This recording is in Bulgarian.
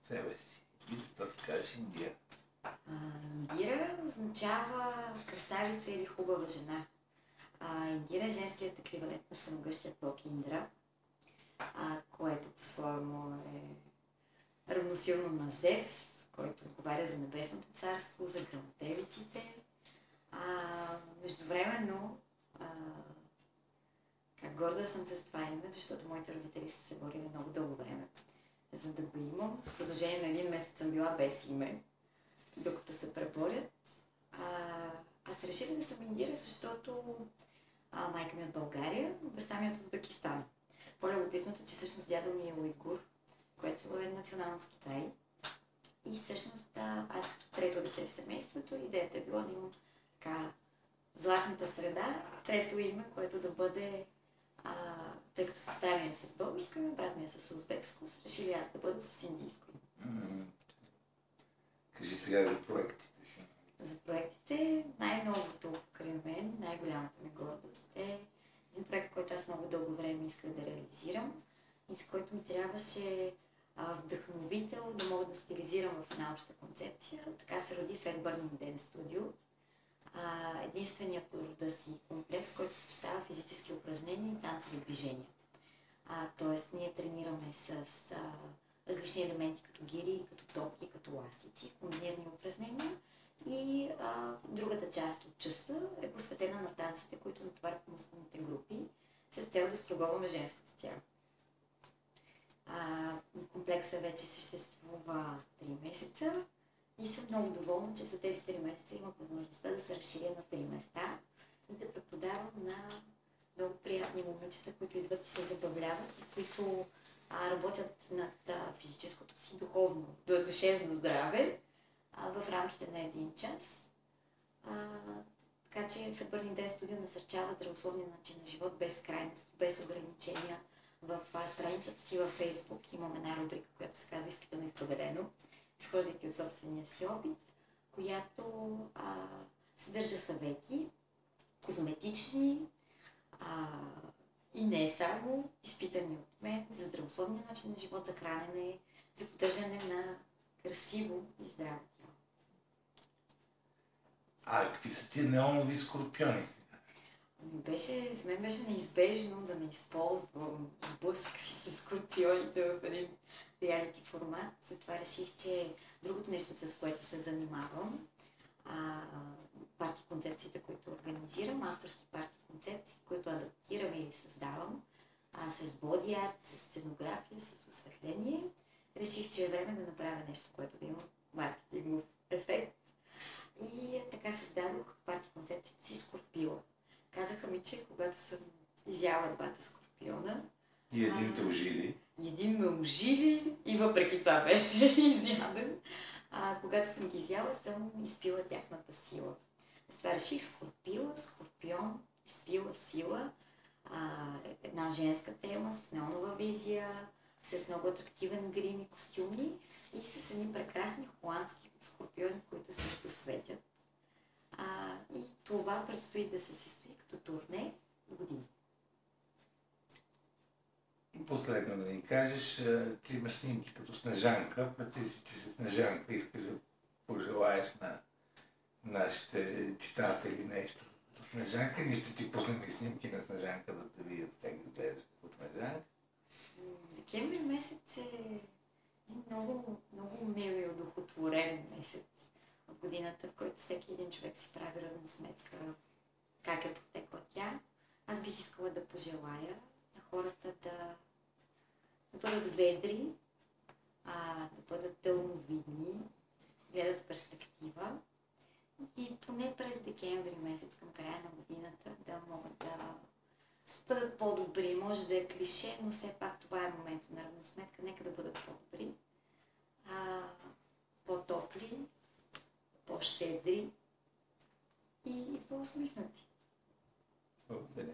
себе си? И защо ти кажеш Индира? Индира означава красавица или хубава жена. Индира е женският еквивалент на всемогъщият бог Индра, което по-своему е равносилно на Зевс, който отговаря за небесното царство, за гръмотевиците. Междувременно, горда съм с това име, защото моите родители са се борили много дълго време, за да го имам. В продължение на 1 месец съм била без име, докато се преборят. Аз реших да съм Индира, защото майка ми е от България, баща ми е от Узбекистан. По-любопитното, че всъщност дядо ми е уйгур, което е националност Китай. И всъщност аз като трето дете в семейството, идеята е била да имам така златната среда, трето име, което да бъде, тъй като сестра ми е с българско име, брат ми е с узбекско, решили аз да бъда с индийско име. Кажи сега за проектите си. За проектите най-новото покрай мен, най-голямата ми гордост е един проект, който аз много дълго време исках да реализирам и с който ми трябваше вдъхновител да мога да стилизирам в една обща концепция. Така се роди Fat Burning Dance Studio. Единственият по рода си комплекс, който съчетава физически упражнения и танцови движения. Тоест ние тренираме с различни елементи, като гири, като топки, като ластици, комбинирани упражнения. И другата част от часа е посветена на танците, които натоварят мускулните групи, с цел да строгуваме женското тяло. Комплексът вече съществува 3 месеца и съм много доволна, че за тези 3 месеца има възможността да се разширя на 3 места и да преподавам на много приятни момичета, които идват и се забавляват и които работят над физическото си душевно здраве в рамките на 1 час. Така че Fat Burning Dance Studio насърчава здравословния начин на живот без крайност, без ограничения. В страницата си във Facebook имам една рубрика, която се казва Изпитано и проверено, изхождайки от собствения си опит, която съдържа съвети, козметични и не само, изпитани от мен, за здравословния начин на живот, за хранене, за поддържане на красиво и здраво тяло. Какви са тия неонови скорпиони? За мен беше неизбежно да не използвам сблъсък си с скорпионите в един реалити формат. Затова реших, че другото нещо, с което се занимавам, парти концепциите, които организирам, авторски парти концепции, които адаптирам или създавам, с боди арт, с сценография, с осветление, реших, че е време да направя нещо, което да има маркетингов ефект. И така създадох парти концепциите си Скорпила. Казаха ми, че когато съм изяла 2 скорпиона... И един те ожили. Един ме ожили и въпреки това беше изяден. Когато съм ги изяла, съм изпила тяхната сила. С това реших Скорпила, Скорпион, изпила сила. Една женска тема с неонова визия, с много атрактивен грим и костюми и с едни прекрасни холандски скорпиони, които също светят. И това предстои да се състои като турне година. И последно да ни кажеш, ти имаш снимки като Снежанка. Представи си, че си Снежанка, искаш да пожелаеш на нашите читатели нещо като Снежанка. Ние ще ти пуснем и снимки на Снежанка, да те видят как изглеждаш като Снежанка. Декември месец е много, много мил и удовлетворен месец от годината, в който всеки един човек си прави равносметка как е протекла тя. Аз бих искала да пожелая на хората да бъдат ведри, да бъдат дълновидни, гледат в перспектива и поне през декември месец към края на годината да могат да бъдат по-добри. Може да е клише, но все пак това е момент на равносметка. Нека да бъдат по-добри, по-топли, по-щедри и по-усмихнати. Благодаря.